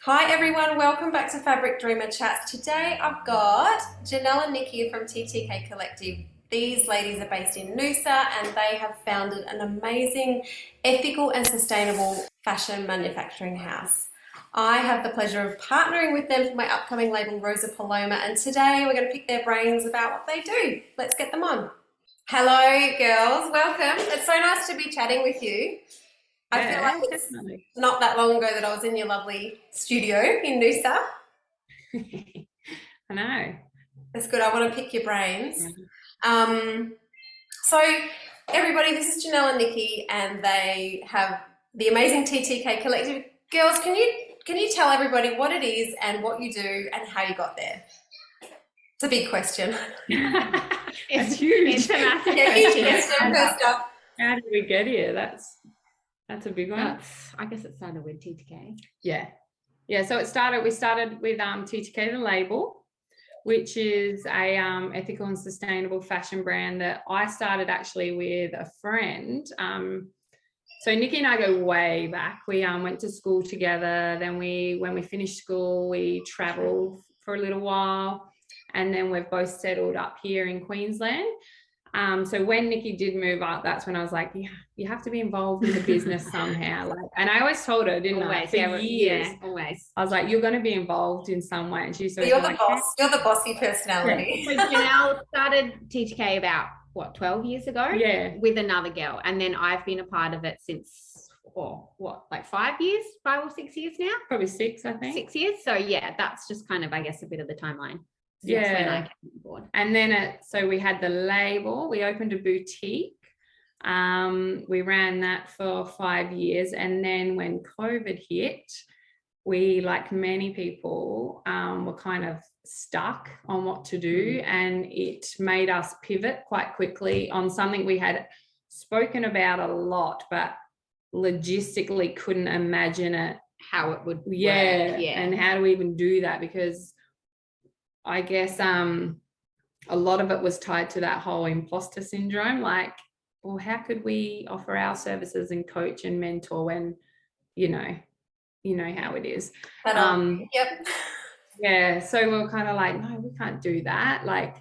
Hi everyone, welcome back to Fabric Dreamer Chats. Today I've got Janelle and Nicki from TTK Collective. These ladies are based in Noosa and they have founded an amazing ethical and sustainable fashion manufacturing house. I have the pleasure of partnering with them for my upcoming label Rosa Paloma, and today we're going to pick their brains about what they do. Let's get them on. Hello girls, welcome. It's so nice to be chatting with you. I feel like it's definitely. not that long ago that I was in your lovely studio in Noosa. I know. That's good. I want to pick your brains. So everybody, this is Janelle and Nicki, and they have the amazing TTK Collective. Girls, can you tell everybody what it is and what you do and how you got there? It's a big question. It's huge. It's a massive question. First up. How did we get here? That's a big one. I guess it started with TTK. Yeah. So we started with TTK The Label, which is a ethical and sustainable fashion brand that I started actually with a friend. So Nicki and I go way back. We went to school together. Then when we finished school, we traveled for a little while, and then we've both settled up here in Queensland. So when Nicki did move up, that's when I was like, yeah, you have to be involved in the business somehow. And I always told her, didn't I? For years. Yeah, always. I was like, you're going to be involved in some way. And she's You're the boss. You're the bossy personality. So Janelle started TTK about 12 years ago? Yeah. With another girl. And then I've been a part of it since 5 years, 5 or 6 years now? Probably 6, I think. 6 years. So yeah, that's just kind of, I guess, a bit of the timeline. Yeah. When I came on board. And then so we had the label. We opened a boutique. We ran that for 5 years, and then when COVID hit, we, like many people, were kind of stuck on what to do, and it made us pivot quite quickly on something we had spoken about a lot, but logistically couldn't imagine it, how it would work. Yeah. And how do we even do that? Because I guess a lot of it was tied to that whole imposter syndrome. Like, well, how could we offer our services and coach and mentor when, you know how it is. Yep. Yeah. So we were kind of like, no, we can't do that. Like,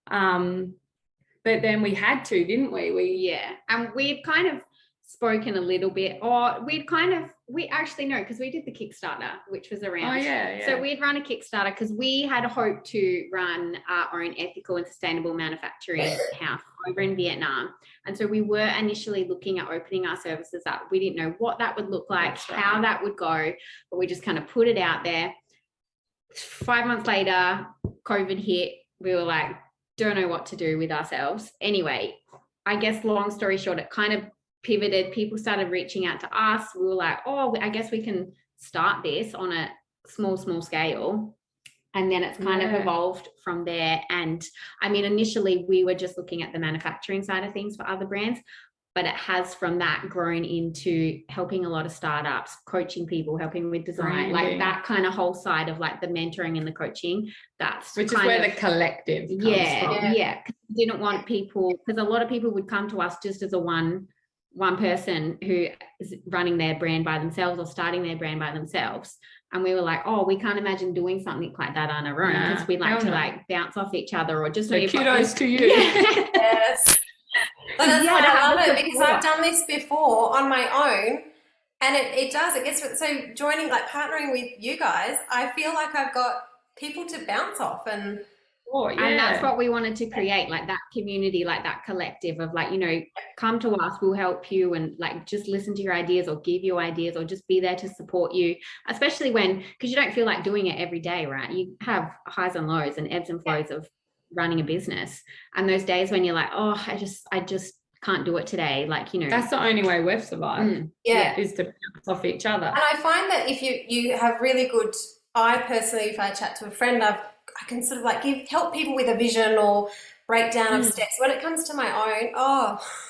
but then we had to, didn't we? And we've kind of spoken a little bit, or we actually know, because we did the Kickstarter, which was around. Oh, yeah. So we'd run a Kickstarter because we had hoped to run our own ethical and sustainable manufacturing house over in Vietnam. And so we were initially looking at opening our services up. We didn't know what that would look like, how that would go, but we just kind of put it out there. 5 months later, COVID hit. We were like, don't know what to do with ourselves. Anyway, I guess long story short, it kind of pivoted. People started reaching out to us. We were like, oh, I guess we can start this on a small scale. And then it's kind of evolved from there. And I mean, initially we were just looking at the manufacturing side of things for other brands, but it has from that grown into helping a lot of startups, coaching people, helping with design, like that kind of whole side of like the mentoring and the coaching. Which is where the collective comes from. Yeah. Didn't want people, because a lot of people would come to us just as a one person who is running their brand by themselves or starting their brand by themselves. And we were like, oh, we can't imagine doing something like that on our own, because we like to like bounce off each other or just. So kudos to you. Yes. But that's why I love it, because I've done this before on my own, and it gets so joining, like partnering with you guys, I feel like I've got people to bounce off and and that's what we wanted to create, like that community, like that collective of like, come to us, we'll help you, and like just listen to your ideas or give you ideas or just be there to support you, especially because you don't feel like doing it every day, right? You have highs and lows and ebbs and flows of running a business, and those days when you're like, oh, I just can't do it today, like, that's the only way we've survived. Is to bounce off each other. And I find that if you have really good, I personally, if I chat to a friend, I can sort of like help people with a vision or breakdown of steps. When it comes to my own,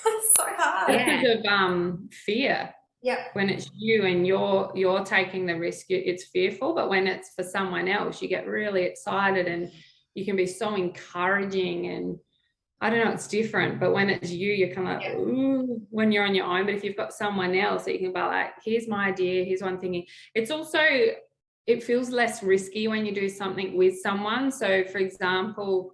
it's so hard. Because of fear. Yeah. When it's you and you're taking the risk, it's fearful. But when it's for someone else, you get really excited and you can be so encouraging, and I don't know, it's different. But when it's you, you're kind of like, ooh, when you're on your own. But if you've got someone else that you can be like, here's my idea, here's one thing. It's also it feels less risky when you do something with someone. So for example,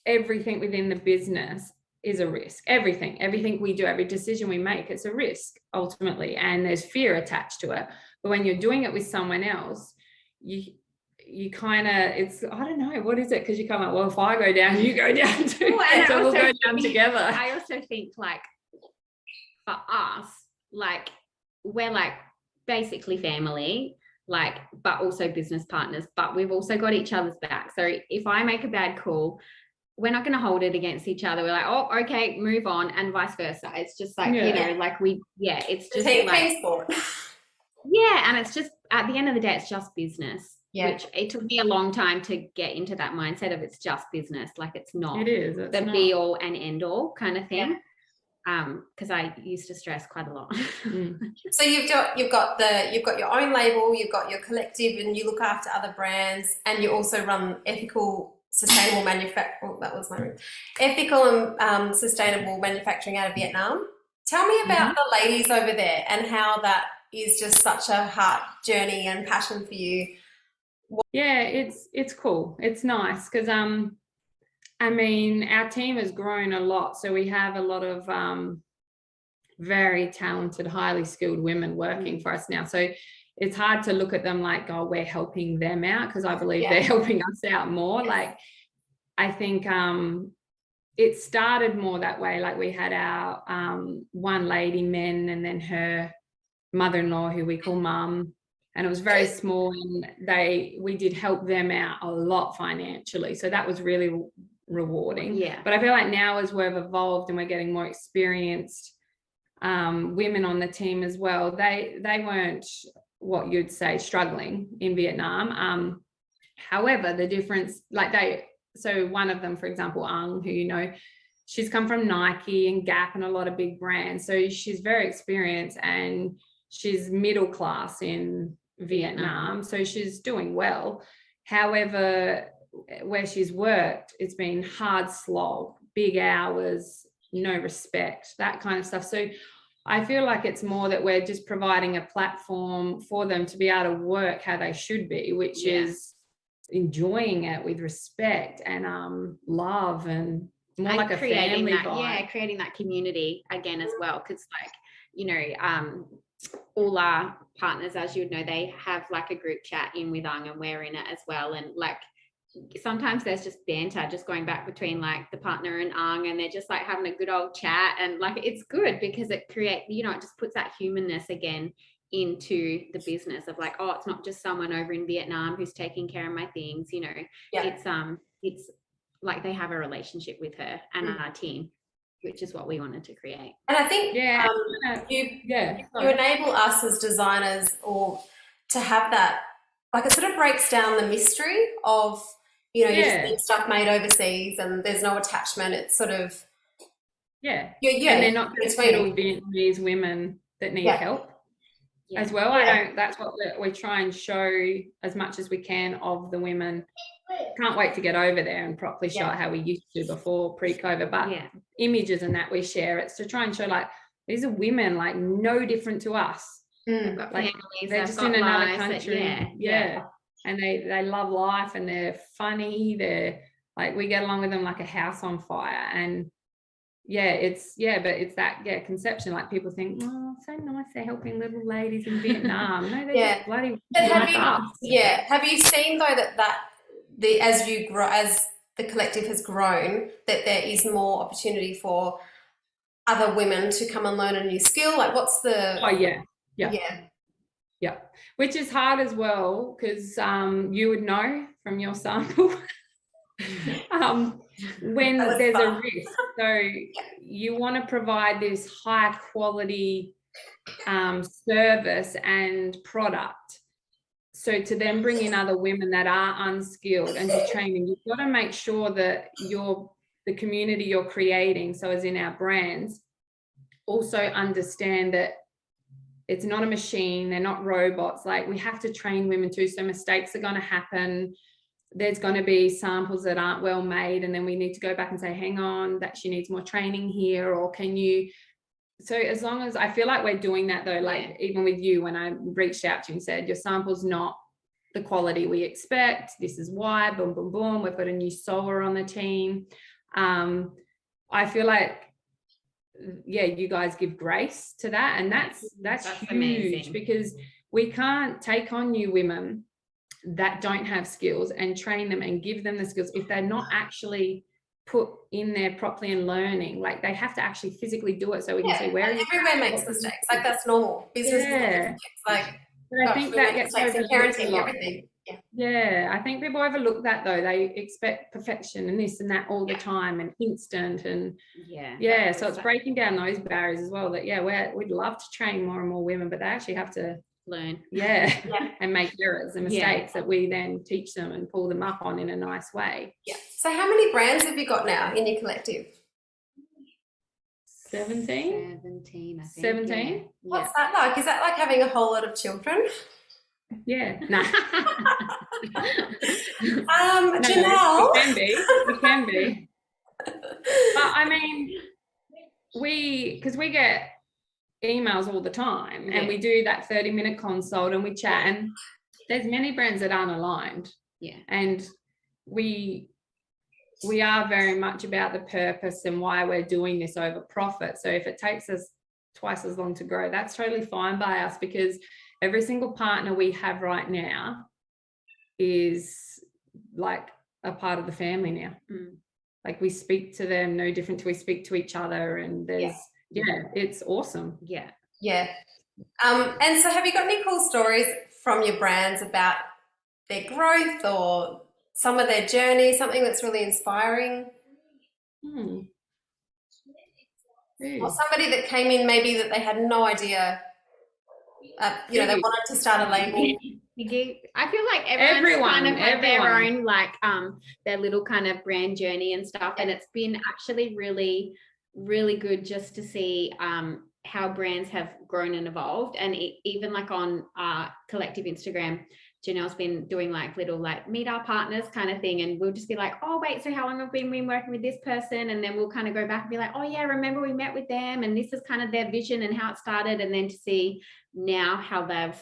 everything within the business is a risk. Everything we do, every decision we make, it's a risk ultimately, and there's fear attached to it. But when you're doing it with someone else, you kind of, it's, I don't know, what is it? Because you come up, well, if I go down, you go down too. And so we'll go down together. I also think, like, for us, like, we're like basically family, like, but also business partners, but we've also got each other's back. So if I make a bad call, we're not going to hold it against each other. We're like, oh, okay, move on, and vice versa. It's just like, you know, like it's just like sport. Yeah, and it's just, at the end of the day, it's just business. Yeah. Which it took me a long time to get into that mindset of it's just business. Like, it's not it's the not. be all and end all kind of thing. Yeah. Because I used to stress quite a lot. So you've got your own label, you've got your collective, and you look after other brands, and you also run ethical, sustainable manufacturing. That was my name. Ethical and sustainable manufacturing out of Vietnam. Tell me about the ladies over there and how that is just such a heart journey and passion for you. Yeah, it's cool. It's nice because I mean, our team has grown a lot. So we have a lot of very talented, highly skilled women working for us now. So it's hard to look at them like, oh, we're helping them out, because I believe they're helping us out more. Like, I think it started more that way. Like, we had our one lady, men, and then her mother-in-law, who we call mum. And it was very small, and we did help them out a lot financially. So that was really rewarding. Yeah. But I feel like now, as we've evolved and we're getting more experienced women on the team as well, they weren't what you'd say struggling in Vietnam. However, the difference, so one of them, for example, Ang, who you know, she's come from Nike and Gap and a lot of big brands. So she's very experienced, and she's middle class in Vietnam. So she's doing well. However, where she's worked, it's been hard slog, big hours, no respect, that kind of stuff. So I feel like it's more that we're just providing a platform for them to be able to work how they should be, which is enjoying it with respect and love, and more like a family vibe. Creating that community again as well, because, like, you know, all our partners, as you would know, they have like a group chat in with Ang, and we're in it as well. And like, sometimes there's just banter just going back between like the partner and Ang, and they're just like having a good old chat, and like, it's good because it creates, you know, it just puts that humanness again into the business of like, oh, it's not just someone over in Vietnam who's taking care of my things, you know. It's like they have a relationship with her and our team, which is what we wanted to create. And I think you enable us as designers, or to have that, like, it sort of breaks down the mystery of, you know, you're just getting stuff made overseas and there's no attachment. It's sort of and they're not just little Vietnamese women that need help as well. That's what we try and show as much as we can of the women. Can't wait to get over there and properly show it how we used to before pre-COVID, but images and that we share, it's to try and show like these are women like no different to us. Like, they're just in another country, and they love life, and they're funny, they're like, we get along with them like a house on fire. And but it's that conception, like, people think, oh, so nice, they're helping little ladies in Vietnam. No, they're just bloody like us. Have you seen though that as you grow, as the collective has grown, that there is more opportunity for other women to come and learn a new skill? Like, what's the which is hard as well, because you would know from your sample when there's a risk. So you want to provide this high quality service and product. So to then bring in other women that are unskilled and to train them, you've got to make sure that the community you're creating, so as in our brands, also understand that it's not a machine, they're not robots. Like, we have to train women too, so mistakes are going to happen. There's going to be samples that aren't well made, and then we need to go back and say, hang on, that she needs more training here, or can you so as long as I feel like we're doing that though, like even with you, when I reached out to you and said your sample's not the quality we expect, this is why, boom, boom, boom, we've got a new sower on the team. I feel like, yeah, you guys give grace to that, and that's huge amazing. Because we can't take on new women that don't have skills and train them and give them the skills if they're not actually put in there properly and learning. Like they have to actually physically do it so we can see where everywhere makes mistakes. Like that's normal. Business mistakes. Like, but I think that gets overlooked parenting, a lot. Everything. Yeah, I think people overlook that though. They expect perfection and this and that all the time and instant and so it's breaking down those barriers as well. That we'd love to train more and more women, but they actually have to learn and make errors and mistakes that we then teach them and pull them up on in a nice way. So how many brands have you got now in your collective? 17 I think. 17. What's that like? Is that like having a whole lot of children? No. Janelle, it can be but I mean because we get emails all the time and we do that 30-minute consult and we chat, and there's many brands that aren't aligned, and we are very much about the purpose and why we're doing this over profit. So if it takes us twice as long to grow, that's totally fine by us, because every single partner we have right now is like a part of the family now. Like we speak to them no different to we speak to each other, and there's it's awesome. And so have you got any cool stories from your brands about their growth or some of their journey, something that's really inspiring? Or somebody that came in maybe that they had no idea, they wanted to start a label. I feel like everyone's kind of had their own like their little kind of brand journey and stuff, and it's been actually really, really good just to see how brands have grown and evolved. And even like on collective Instagram, Janelle's been doing like little like meet our partners kind of thing, and we'll just be like, oh wait, so how long have we been working with this person? And then we'll kind of go back and be like, oh yeah, remember we met with them and this is kind of their vision and how it started. And then to see now how they've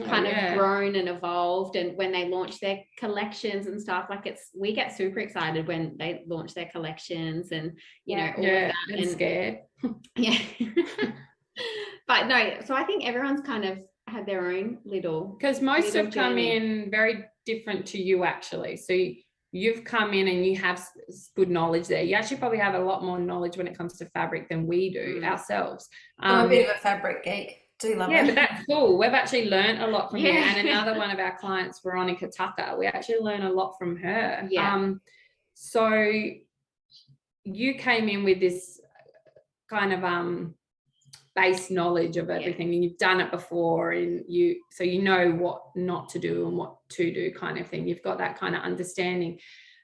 kind of grown and evolved, and when they launch their collections and stuff, like we get super excited when they launch their collections and all of that, and scared. But no, so I think everyone's kind of had their own little, because most have come in very different to you actually. So you've come in and you have good knowledge there. You actually probably have a lot more knowledge when it comes to fabric than we do ourselves. I'm a bit of a fabric geek. Do love it. But that's cool. We've actually learned a lot from you. And another one of our clients, Veronica Tucker, we actually learn a lot from her. So you came in with this kind of base knowledge of everything, and you've done it before, and so you know what not to do and what to do kind of thing. You've got that kind of understanding.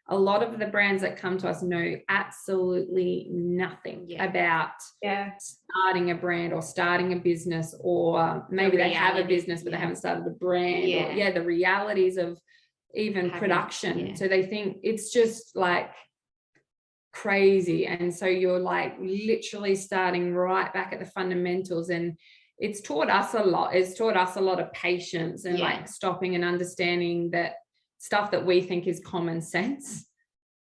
A lot of the brands that come to us know absolutely nothing about starting a brand or starting a business, or maybe they have a business but they haven't started a brand, or the realities of even production. So they think it's just like crazy, and so you're like literally starting right back at the fundamentals, and it's taught us a lot. It's taught us a lot of patience and like stopping and understanding that stuff that we think is common sense.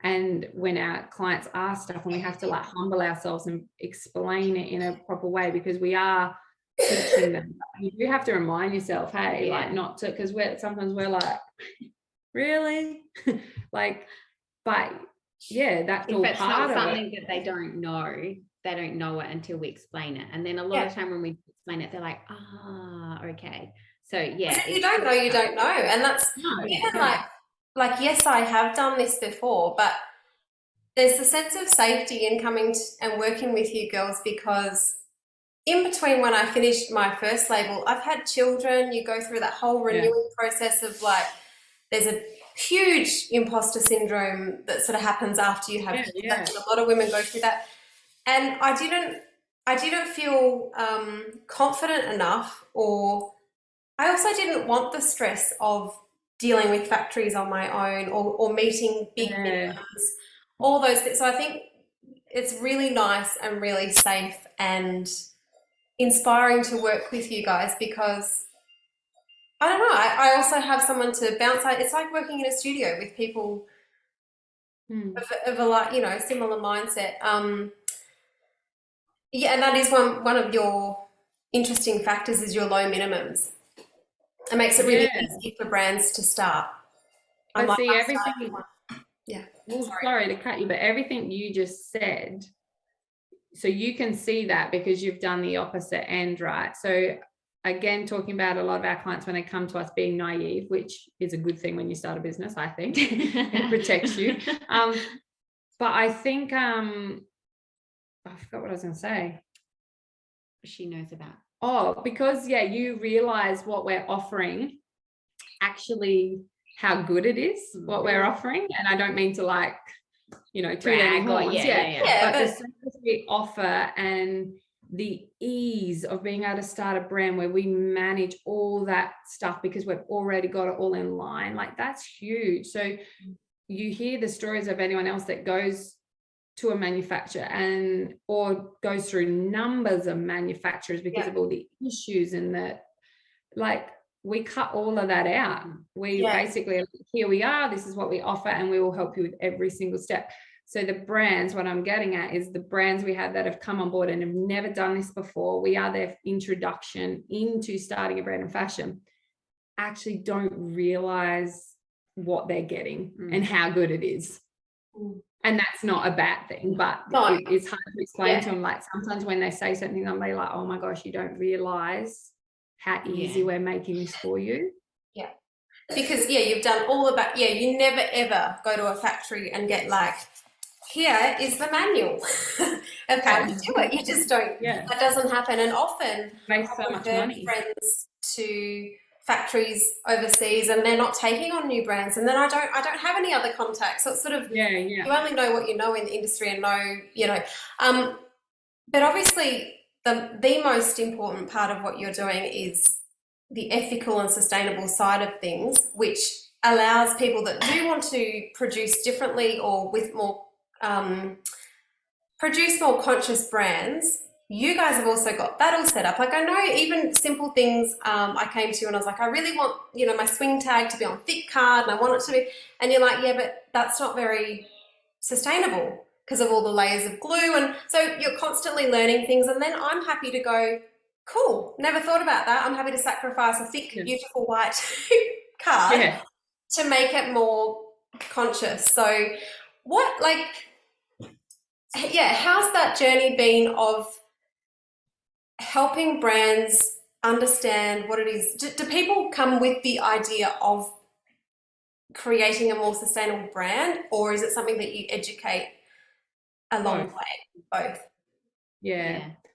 And when our clients ask stuff, and we have to like humble ourselves and explain it in a proper way, because we are teaching them. You do have to remind yourself, hey, like not to, because sometimes we're like, really? Like, but that's all if it's part not of something it. that they don't know it until we explain it. And then a lot of time when we explain it, they're like, okay. So if you don't know, you don't know. And that's like yes, I have done this before, but there's a sense of safety in coming and working with you girls, because in between when I finished my first label, I've had children. You go through that whole renewing process of like, there's a huge imposter syndrome that sort of happens after you have kids. A lot of women go through that. And I didn't feel confident enough, or I also didn't want the stress of dealing with factories on my own, or meeting big minimums, all those things. So I think it's really nice and really safe, and inspiring to work with you guys because I don't know, I also have someone to bounce out. It's like working in a studio with people of a like, you know, similar mindset. Yeah, and that is one of your interesting factors is your low minimums. It makes it really easy for brands to start. I like, see I'm everything. starting one. Yeah. Well, sorry to cut you, but everything you just said, so you can see that because you've done the opposite end, right? So again, talking about a lot of our clients when they come to us being naive, which is a good thing when you start a business, I think. It protects you. But I think I forgot what I was going to say. She knows about. Oh, because you realize what we're offering, actually how good it is, what we're offering. And I don't mean to like, you know, toot any horns. But the service we offer and the ease of being able to start a brand where we manage all that stuff because we've already got it all in line, like that's huge. So you hear the stories of anyone else that goes to a manufacturer and or goes through numbers of manufacturers because of all the issues and that, like, we cut all of that out. We basically, here we are, this is what we offer, and we will help you with every single step. So the brands, what I'm getting at is the brands we have that have come on board and have never done this before, we are their introduction into starting a brand in fashion, actually don't realize what they're getting and how good it is. And that's not a bad thing, but it's hard to explain to them. Like sometimes when they say something, I'm like, oh my gosh, you don't realize how easy we're making this for you. Yeah. Because you've done all of that. You never ever go to a factory and get like, here is the manual of how to do it. You just don't. That doesn't happen. And often waste so much money. Friends to factories overseas and they're not taking on new brands, and then I don't have any other contacts. So it's sort of you only know what you know in the industry and know, you know. But obviously the most important part of what you're doing is the ethical and sustainable side of things, which allows people that do want to produce differently or with more produce more conscious brands. You guys have also got that all set up. Like I know even simple things, I came to you and I was like, I really want, you know, my swing tag to be on thick card and I want it to be, and you're like, yeah, but that's not very sustainable because of all the layers of glue. And so you're constantly learning things, and then I'm happy to go, cool, never thought about that. I'm happy to sacrifice a thick, beautiful white card to make it more conscious. So what, like, how's that journey been of helping brands understand what it is? Do people come with the idea of creating a more sustainable brand, or is it something that you educate along the way? Both.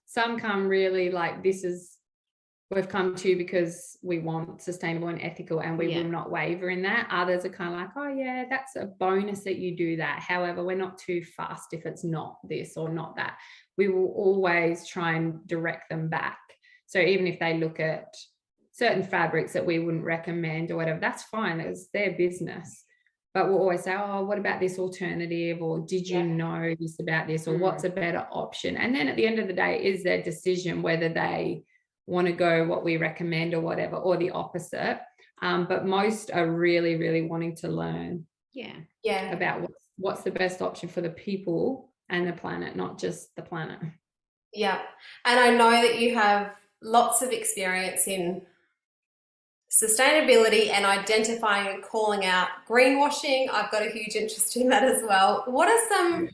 Some come really like, we've come to because we want sustainable and ethical and we will not waver in that. Others are kind of like, oh yeah, that's a bonus that you do that. However, we're not too fast if it's not this or not that. We will always try and direct them back. So even if they look at certain fabrics that we wouldn't recommend or whatever, that's fine. It's their business. But we'll always say, oh, what about this alternative? Or did you know this about this? Or what's a better option? And then at the end of the day, is their decision whether they want to go what we recommend or whatever, or the opposite. But most are really, really wanting to learn about what's the best option for the people and the planet, not just the planet. Yeah. And I know that you have lots of experience in sustainability and identifying and calling out greenwashing. I've got a huge interest in that as well. What are some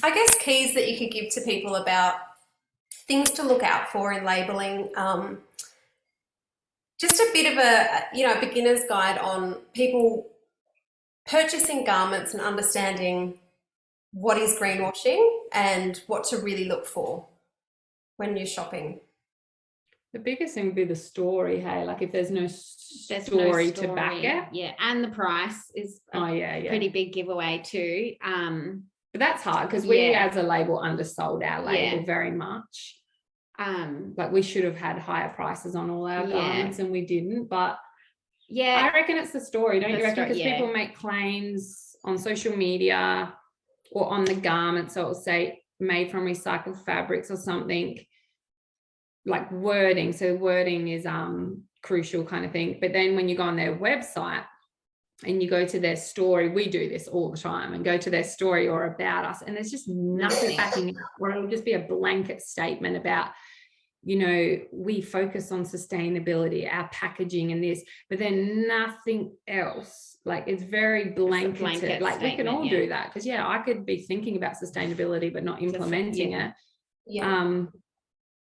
I guess keys that you could give to people about things to look out for in labeling? Just a bit of a beginner's guide on people purchasing garments and understanding what is greenwashing and what to really look for when you're shopping. The biggest thing would be the story, hey? Like if there's no story to back it. Yeah, and the price is a pretty big giveaway too. But that's hard because we as a label undersold our label very much. Like we should have had higher prices on all our garments and we didn't. But I reckon it's the story, don't you reckon? Because people make claims on social media or on the garment. So it'll say made from recycled fabrics or something, like wording. So wording is crucial kind of thing. But then when you go on their website and you go to their story, we do this all the time, and go to their story or about us, and there's just nothing backing it up, or it'll just be a blanket statement about, you know, we focus on sustainability, our packaging and this, but then nothing else. Like, it's very blanketed. Like, we can all do that, because I could be thinking about sustainability but not implementing it.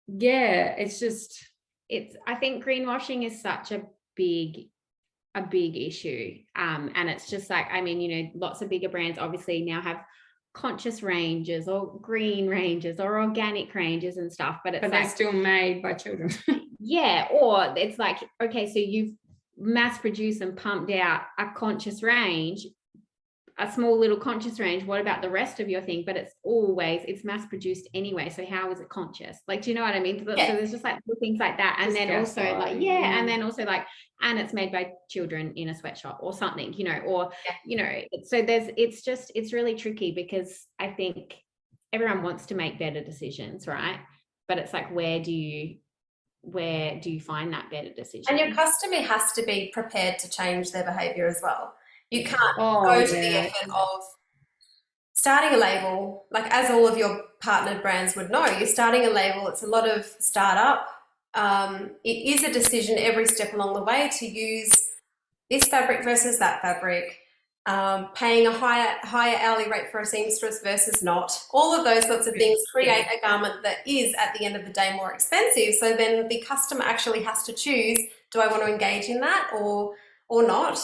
It's just, I think greenwashing is such a big issue, and it's just like, I mean, you know, lots of bigger brands obviously now have conscious ranges or green ranges or organic ranges and stuff, but it's they're still made by children. Or it's like, okay, so you've mass produced and pumped out a conscious range, a small little conscious range. What about the rest of your thing? But it's mass produced anyway, so how is it conscious? Like, do you know what I mean? So there's just like things like that, and then also like and then also like, and it's made by children in a sweatshop or something, you know, or you know, so it's really tricky, because I think everyone wants to make better decisions, right? But it's like, where do you find that better decision? And your customer has to be prepared to change their behavior as well. You can't go to the effort of starting a label, like, as all of your partnered brands would know, you're starting a label. It's a lot of startup. It is a decision every step along the way to use this fabric versus that fabric, paying a higher hourly rate for a seamstress versus not. All of those sorts of things create a garment that is, at the end of the day, more expensive. So then the customer actually has to choose, do I want to engage in that or not?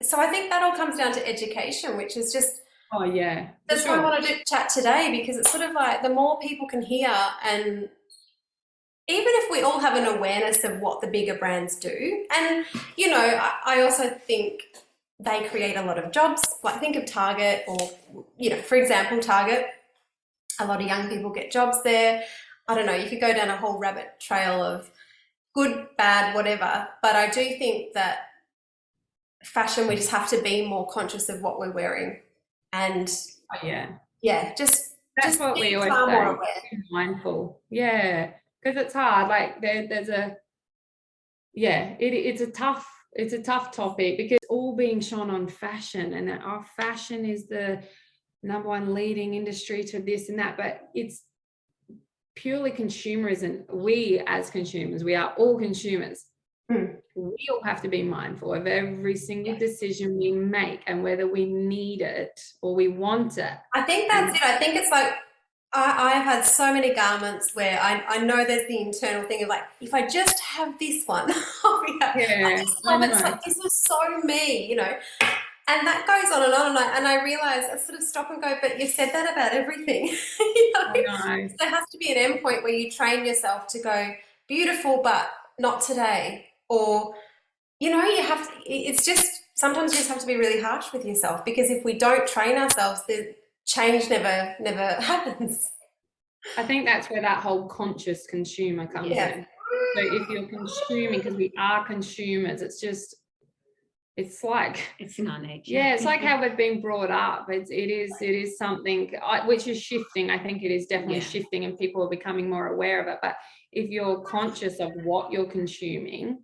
So I think that all comes down to education, which is just, that's why I wanted to chat today, because it's sort of like, the more people can hear, and even if we all have an awareness of what the bigger brands do, and, you know, I also think they create a lot of jobs. Like, think of Target, or, you know, for example, Target, a lot of young people get jobs there. I don't know, you could go down a whole rabbit trail of good, bad, whatever. But I do think that fashion, we just have to be more conscious of what we're wearing, and that's what we always say, be mindful. Because it's hard. Like, there's a it's a tough topic, because all being shone on fashion, and that our fashion is the number one leading industry to this and that, but it's purely consumerism. We, as consumers, we are all consumers. We all have to be mindful of every single decision we make, and whether we need it or we want it. I think that's it. I think it's like, I've had so many garments where I know there's the internal thing of like, if I just have this one, I'll be happy. I just love it. It's like, this is so me, you know. And that goes on and on, and I realise, I sort of stop and go, but you said that about everything. You know? There has to be an end point where you train yourself to go, beautiful, but not today. Or, you know, you have to, it's just, sometimes you just have to be really harsh with yourself, because if we don't train ourselves, the change never happens. I think that's where that whole conscious consumer comes in. So if you're consuming, because we are consumers, it's like, it's in our nature. It's like how we've been brought up. It is something which is shifting. I think it is definitely shifting, and people are becoming more aware of it. But if you're conscious of what you're consuming,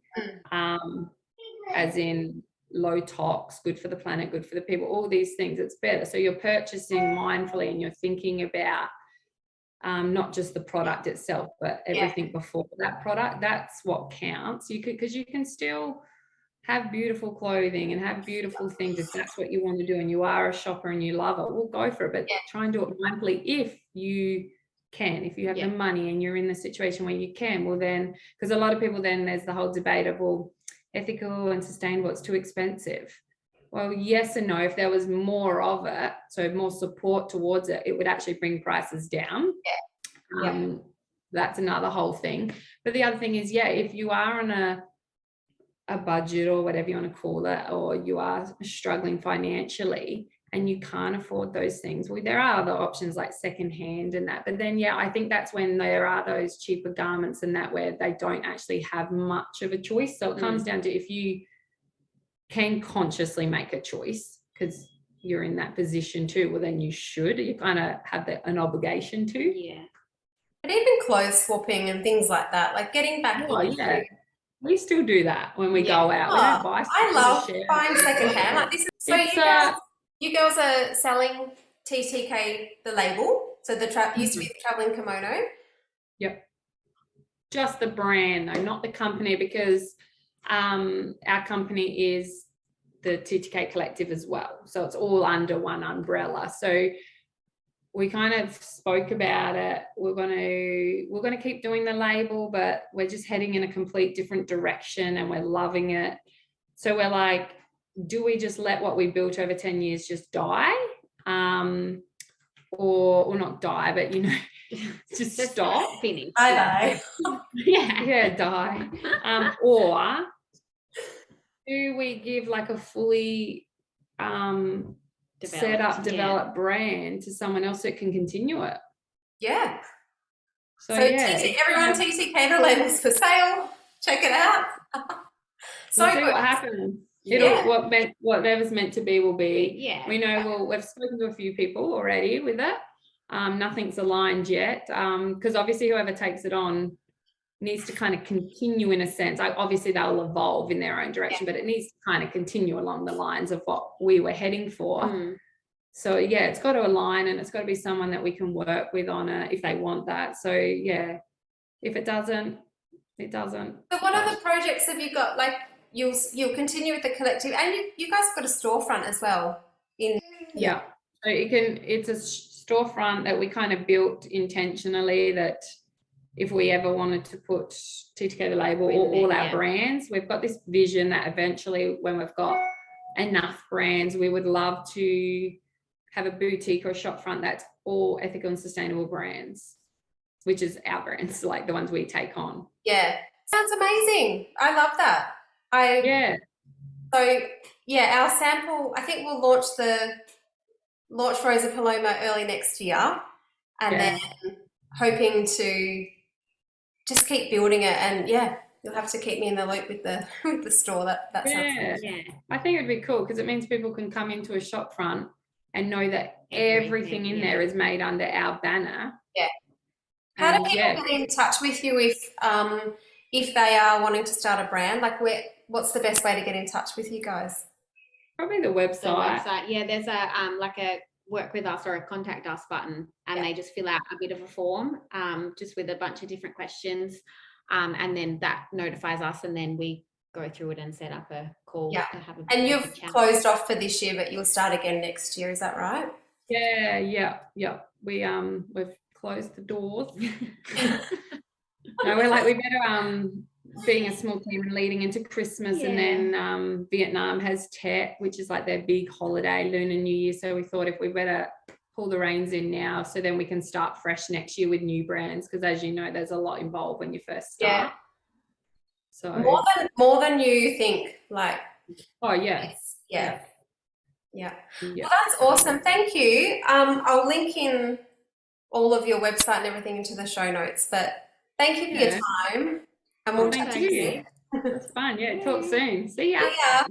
as in low tox, good for the planet, good for the people, all these things, it's better. So you're purchasing mindfully, and you're thinking about not just the product itself, but everything before that product. That's what counts. Because you can still have beautiful clothing and have beautiful things if that's what you want to do, and you are a shopper and you love it, we'll go for it. But try and do it mindfully if you can, if you have the money and you're in the situation where you can. Well, then, because a lot of people, then there's the whole debate of, well, ethical and sustainable, it's too expensive. Well, yes and no. If there was more of it, so more support towards it, it would actually bring prices down. That's another whole thing. But the other thing is, if you are on a budget, or whatever you want to call it, or you are struggling financially and you can't afford those things, well, there are other options like secondhand and that. But then, I think that's when there are those cheaper garments and that, where they don't actually have much of a choice. So it comes down to, if you can consciously make a choice, because you're in that position too, well, then you kind of have an obligation to. Yeah. But even clothes swapping and things like that, like getting back into. Yeah. We still do that when we go out. We don't buy stuff. I love we just share. buying secondhand. Like this is, so you girls are selling TTK the label. So the used to be the traveling kimono. Yep. Just the brand though, not the company, because our company is the TTK Collective as well. So it's all under one umbrella. So we kind of spoke about it. We're going to keep doing the label, but we're just heading in a complete different direction and we're loving it. So we're like, do we just let what we built over 10 years just die? Or not die, but just stop. Finish. Die. Yeah, die. Or do we give like a fully developed brand to someone else that can continue it? Yeah. So everyone, TTK The Label's for sale. Check it out. We'll see what happens. Whatever's meant to be will be. Yeah. We know we've spoken to a few people already with it. Nothing's aligned yet. Because obviously whoever takes it on needs to kind of continue in a sense. Obviously they'll evolve in their own direction, but it needs to kind of continue along the lines of what we were heading for. So yeah, it's got to align, and it's got to be someone that we can work with on it if they want that. So yeah, if it doesn't, it doesn't. So what other projects have you got? Like you'll continue with the collective, and you guys got a storefront as well. Yeah, so it's a storefront that we kind of built intentionally, that if we ever wanted to put TTK The Label or all our brands, we've got this vision that eventually when we've got enough brands, we would love to have a boutique or a shop front that's all ethical and sustainable brands, which is our brands, like the ones we take on. Yeah. Sounds amazing. I love that. So yeah, our sample, I think we'll launch Rosa Paloma early next year, and then hoping to just keep building it. And you'll have to keep me in the loop with the store. That sounds good. Yeah. I think it'd be cool because it means people can come into a shop front and know that everything in there is made under our banner. Yeah. How do people get in touch with you if they are wanting to start a brand? Like what's the best way to get in touch with you guys? Probably the website. Yeah, there's a like a work with us or a contact us button, and they just fill out a bit of a form just with a bunch of different questions, and then that notifies us, and then we go through it and set up a call to have a and you've closed off for this year, but you'll start again next year, is that right? Yeah. We've closed the doors. No, we're like, we better being a small team and leading into Christmas, and then Vietnam has Tet, which is like their big holiday, Lunar New Year. So we thought if we better pull the reins in now, so then we can start fresh next year with new brands, because as you know, there's a lot involved when you first start. Yeah. So more than you think, like. Oh yeah. Yeah. Well, that's awesome. Thank you. I'll link in all of your website and everything into the show notes, but thank you for your time. And we'll thank you. It's fun. Yeah, talk soon. See ya. See ya.